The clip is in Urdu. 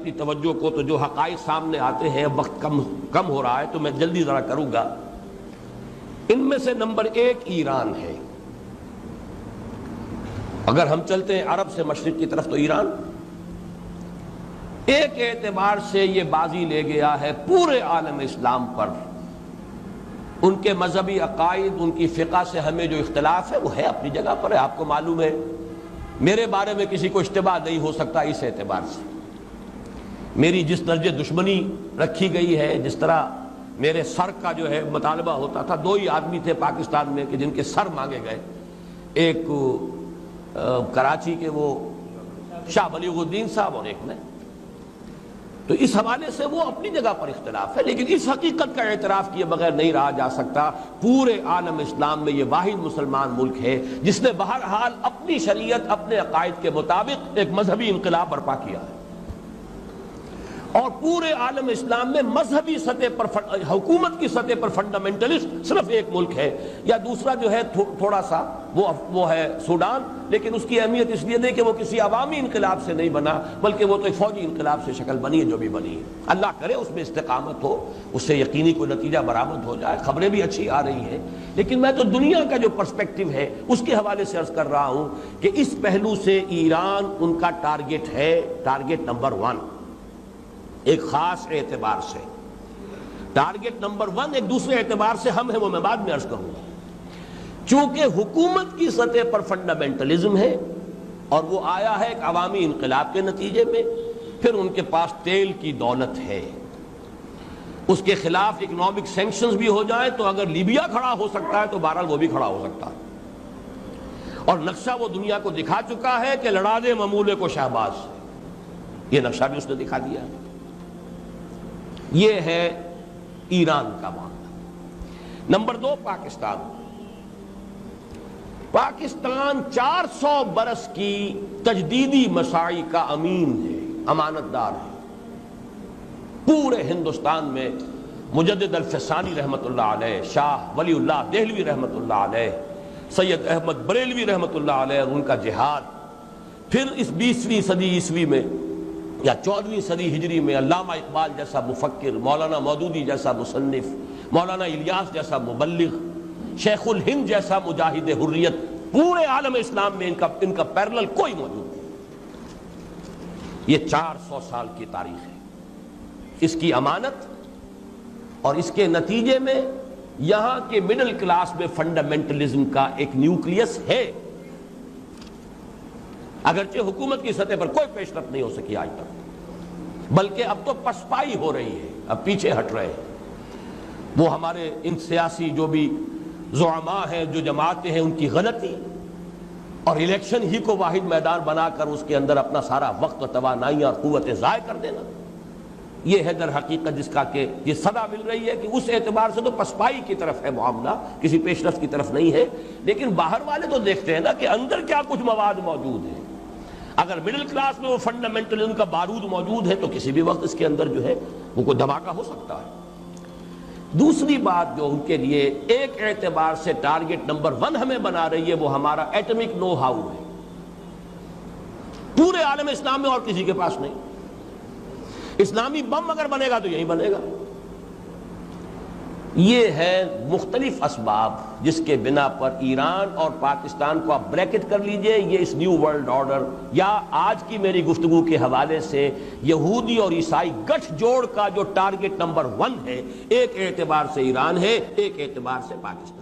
اپنی توجہ کو، تو جو حقائق سامنے آتے ہیں، وقت کم ہو رہا ہے تو میں جلدی ذرا کروں گا۔ ان میں سے نمبر 1 ایران ہے۔ اگر ہم چلتے ہیں عرب سے مشرق کی طرف تو ایران ایک اعتبار سے یہ بازی لے گیا ہے پورے عالم اسلام پر۔ ان کے مذہبی عقائد، ان کی فقہ سے ہمیں جو اختلاف ہے وہ ہے اپنی جگہ پر ہے۔ آپ کو معلوم ہے میرے بارے میں کسی کو اشتباہ نہیں ہو سکتا اس اعتبار سے۔ میری جس درجے دشمنی رکھی گئی ہے، جس طرح میرے سر کا جو ہے مطالبہ ہوتا تھا، 2 ہی آدمی تھے پاکستان میں کہ جن کے سر مانگے گئے، ایک کراچی کے وہ شاہ بلیغ الدین صاحب اور ایک نے، تو اس حوالے سے وہ اپنی جگہ پر اختلاف ہے، لیکن اس حقیقت کا اعتراف کیے بغیر نہیں رہا جا سکتا پورے عالم اسلام میں یہ واحد مسلمان ملک ہے جس نے بہرحال اپنی شریعت، اپنے عقائد کے مطابق ایک مذہبی انقلاب برپا کیا ہے، اور پورے عالم اسلام میں مذہبی سطح پر حکومت کی سطح پر فنڈامنٹلسٹ صرف ایک ملک ہے، یا دوسرا جو ہے تھوڑا سا وہ ہے سوڈان، لیکن اس کی اہمیت اس لیے نہیں کہ وہ کسی عوامی انقلاب سے نہیں بنا، بلکہ وہ تو ایک فوجی انقلاب سے شکل بنی ہے جو بھی بنی ہے۔ اللہ کرے اس میں استقامت ہو، اس سے یقینی کوئی نتیجہ برآمد ہو جائے۔ خبریں بھی اچھی آ رہی ہیں، لیکن میں تو دنیا کا جو پرسپیکٹو ہے اس کے حوالے سے عرض کر رہا ہوں کہ اس پہلو سے ایران ان کا ٹارگٹ ہے، ٹارگٹ نمبر 1 ایک خاص اعتبار سے۔ ٹارگٹ نمبر 1 ایک دوسرے اعتبار سے ہم ہیں، وہ میں بعد میں عرض کروں گا۔ چونکہ حکومت کی سطح پر فنڈامنٹلزم ہے اور وہ آیا ہے ایک عوامی انقلاب کے نتیجے میں، پھر ان کے پاس تیل کی دولت ہے، اس کے خلاف اکنامک سینکشنز بھی ہو جائیں تو اگر لیبیا کھڑا ہو سکتا ہے تو بہرحال وہ بھی کھڑا ہو سکتا ہے، اور نقشہ وہ دنیا کو دکھا چکا ہے کہ لڑا دے ممولے کو شہباز، یہ نقشہ بھی اس نے دکھا دیا ہے۔ یہ ہے ایران کا معاملہ۔ نمبر 2 پاکستان۔ پاکستان 400 برس کی تجدیدی مساعی کا امین ہے، امانت دار ہے۔ پورے ہندوستان میں مجدد الفسانی رحمت اللہ علیہ، شاہ ولی اللہ دہلوی رحمت اللہ علیہ، سید احمد بریلوی رحمت اللہ علیہ اور ان کا جہاد، پھر اس 20ویں صدی عیسوی میں یا 14ویں صدی ہجری میں علامہ اقبال جیسا مفکر، مولانا مودودی جیسا مصنف، مولانا الیاس جیسا مبلغ، شیخ الہند جیسا مجاہد حریت، پورے عالم اسلام میں ان کا پیرلل کوئی موجود نہیں۔ یہ 400 سال کی تاریخ ہے، اس کی امانت اور اس کے نتیجے میں یہاں کے مڈل کلاس میں فنڈامنٹلزم کا ایک نیوکلیس ہے، اگرچہ حکومت کی سطح پر کوئی پیش رفت نہیں ہو سکی آج تک، بلکہ اب تو پسپائی ہو رہی ہے، اب پیچھے ہٹ رہے ہیں۔ وہ ہمارے ان سیاسی جو بھی زعماء ہیں، جو جماعتیں ہیں، ان کی غلطی اور الیکشن ہی کو واحد میدان بنا کر اس کے اندر اپنا سارا وقت و توانائی اور قوتیں ضائع کر دینا، یہ ہے در حقیقت جس کا کہ یہ صدا مل رہی ہے کہ اس اعتبار سے تو پسپائی کی طرف ہے معاملہ، کسی پیش رفت کی طرف نہیں ہے۔ لیکن باہر والے تو دیکھتے ہیں نا کہ اندر کیا کچھ مواد موجود ہے۔ اگر مڈل کلاس میں وہ فنڈامنٹلزم کا بارود موجود ہے تو کسی بھی وقت اس کے اندر جو ہے وہ کوئی دھماکہ ہو سکتا ہے۔ دوسری بات جو ان کے لیے ایک اعتبار سے ٹارگٹ نمبر 1 ہمیں بنا رہی ہے وہ ہمارا ایٹمک نو ہاؤ ہے، پورے عالم اسلام میں اور کسی کے پاس نہیں۔ اسلامی بم اگر بنے گا تو یہی بنے گا۔ یہ ہے مختلف اسباب جس کے بنا پر ایران اور پاکستان کو آپ بریکٹ کر لیجئے، یہ اس نیو ورلڈ آرڈر یا آج کی میری گفتگو کے حوالے سے یہودی اور عیسائی گٹھ جوڑ کا جو ٹارگٹ نمبر 1 ہے، ایک اعتبار سے ایران ہے، ایک اعتبار سے پاکستان۔